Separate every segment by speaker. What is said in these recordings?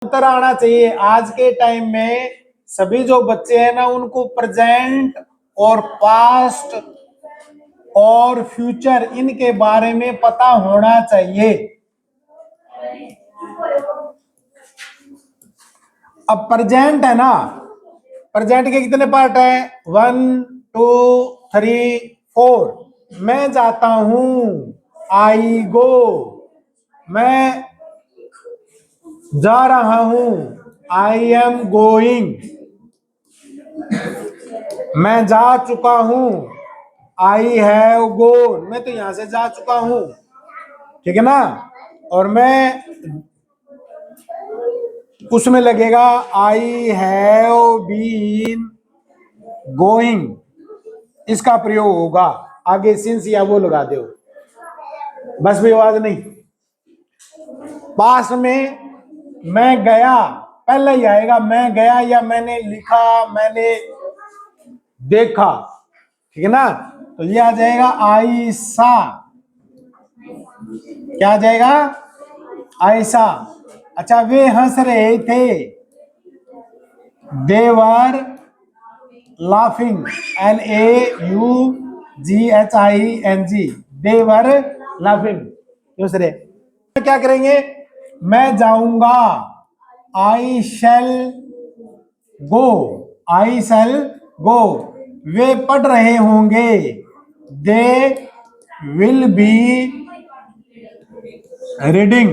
Speaker 1: अंतर आना चाहिए। आज के टाइम में सभी जो बच्चे हैं ना, उनको प्रेजेंट और पास्ट और फ्यूचर इनके बारे में पता होना चाहिए। अब प्रेजेंट है ना, प्रेजेंट के कितने पार्ट है? 1 2 3 4। मैं जाता हूं, आई गो। मैं जा रहा हूं, आई एम गोइंग। मैं जा चुका हूं, आई हैव गोन। मैं तो यहां से जा चुका हूं, ठीक है ना। और मैं उसमें लगेगा आई हैव बीन गोइंग, इसका प्रयोग होगा। आगे सिंस या वो लगा दो, बस विवाद नहीं। पास में मैं गया पहले ही आएगा, मैं गया या मैंने लिखा, मैंने देखा, ठीक है ना। तो ये आ जाएगा आई सा। क्या आ जाएगा? ऐसा। अच्छा, वे हंस रहे थे, they were laughing, LAUGHING, they were laughing. दूसरे क्या करेंगे? मैं जाऊंगा, आई शैल गो, आई शैल गो। वे पढ़ रहे होंगे, दे विल बी रीडिंग।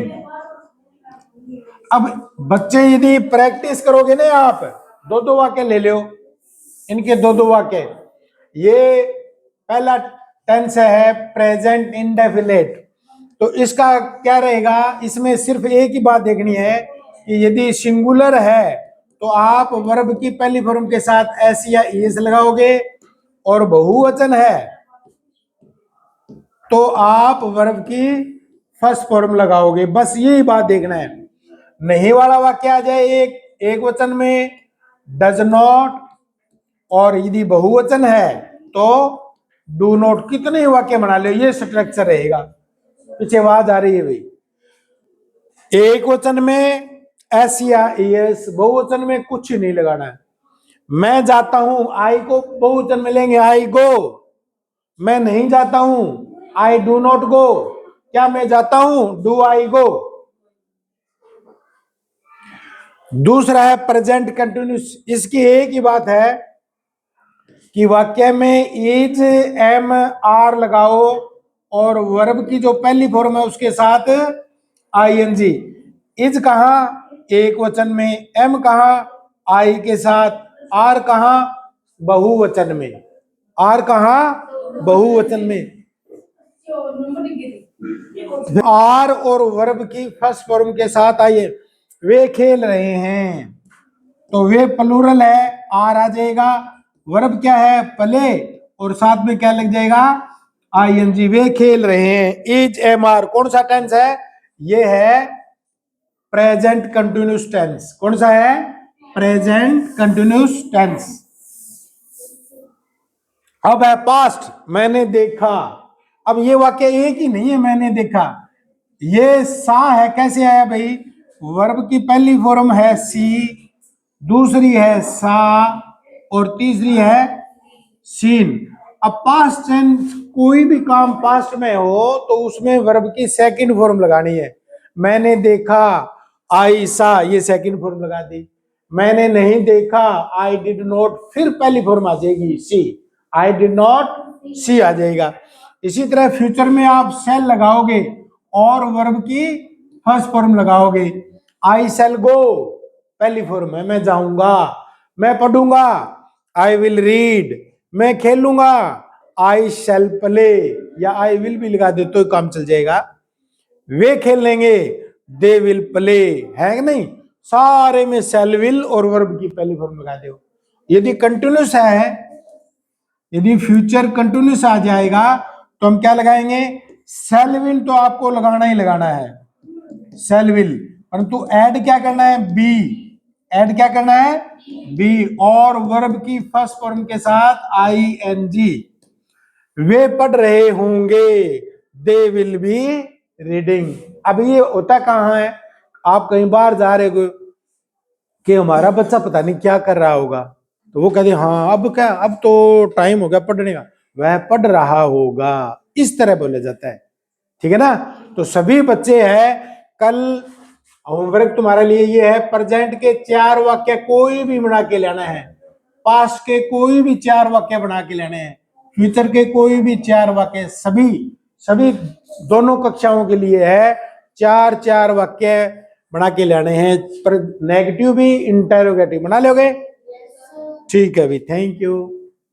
Speaker 1: अब बच्चे यदि प्रैक्टिस करोगे ना, आप दो दो वाक्य ले लो, इनके दो दो वाक्य। ये पहला टेंस है प्रेजेंट इंडेफिनिट, तो इसका क्या रहेगा? इसमें सिर्फ एक ही बात देखनी है कि यदि सिंगुलर है तो आप वर्ब की पहली फॉर्म के साथ एस या ईएस लगाओगे, और बहुवचन है तो आप वर्ब की फर्स्ट फॉर्म लगाओगे। बस यही बात देखना है। नहीं वाला वाक्य आ जाए एक वचन में, डज नॉट, और यदि बहुवचन है तो डू नॉट। कितने वाक्य बना लो, ये स्ट्रक्चर रहेगा। पीछे आवाज आ रही है भाई। एक वचन में एस या एस, बहुवचन में कुछ नहीं लगाना है। मैं जाता हूं, आई को बहुवचन में लेंगे, आई गो। मैं नहीं जाता हूं, आई डू नॉट गो। क्या मैं जाता हूं? डू आई गो। दूसरा है प्रेजेंट कंटिन्यूस। इसकी एक ही बात है कि वाक्य में इज एम आर लगाओ, और वर्ब की जो पहली फॉर्म है उसके साथ आईएनजी। इज कहा? एक वचन में। एम कहा? आई के साथ। आर कहा? बहुवचन में। आर कहा? बहुवचन में। आर और वर्ब की फर्स्ट फॉर्म के साथ आइए। वे खेल रहे हैं, तो वे प्लूरल है, आर आ जाएगा। वर्ब क्या है? प्ले, और साथ में क्या लग जाएगा? आईएनजी। वे खेल रहे हैं। इज एम आर कौन सा टेंस है? ये है प्रेजेंट कंटिन्यूस टेंस। कौन सा है? Present continuous tense. अब है पास्ट, मैंने देखा। अब ये वाक्य एक ही नहीं है, मैंने देखा। ये सा है, कैसे आया भाई? वर्ब की पहली फॉर्म है सी, दूसरी है सा, और तीसरी है सीन। अब पास्ट टेंस, कोई भी काम पास्ट में हो तो उसमें वर्ब की सेकंड फॉर्म लगानी है। मैंने देखा, आई सा, ये सेकंड फॉर्म लगा दी। मैंने नहीं देखा, आई डिड नॉट, फिर पहली फॉर्म आ जाएगी सी, आई डिड नॉट सी आ जाएगा। इसी तरह फ्यूचर में आप शैल लगाओगे और वर्ब की फर्स्ट फॉर्म लगाओगे। आई शैल गो, पहली फॉर्म है, मैं जाऊंगा। मैं पढ़ूंगा, आई विल रीड। मैं खेलूंगा, आई शैल प्ले, या आई विल भी लगा दे तो काम चल जाएगा। वे खेल लेंगे, दे विल प्ले, है कि नहीं? सारे में शैल विल और वर्ब की पहली फॉर्म लगा दो। यदि कंटिन्यूस है, यदि फ्यूचर कंटिन्यूस आ जाएगा तो हम क्या लगाएंगे? शैल विल तो आपको लगाना ही लगाना है, शैल विल। परंतु ऐड क्या करना है? बी। ऐड क्या करना है? बी, और वर्ब की फर्स्ट फॉर्म के साथ आईएनजी। वे पढ़ रहे होंगे, दे विल बी रीडिंग। अब ये होता कहां है? आप कहीं बाहर जा रहे हो, कि हमारा बच्चा पता नहीं क्या कर रहा होगा, तो वो कहते हाँ अब क्या, अब तो टाइम हो गया पढ़ने का, वह पढ़ रहा होगा, इस तरह बोला जाता है। ठीक है ना। तो सभी बच्चे हैं, कल होमवर्क तुम्हारे लिए ये है, प्रेजेंट के 4 वाक्य कोई भी बना के लाना है, पास्ट के कोई भी 4 वाक्य बना के लाने हैं, फ्यूचर के कोई भी 4 वाक्य, सभी सभी दोनों कक्षाओं के लिए है, 4 वाक्य बना के लाने हैं, पर नेगेटिव भी इंटरोगेटिव बना लोगे। ठीक है भाई, थैंक यू।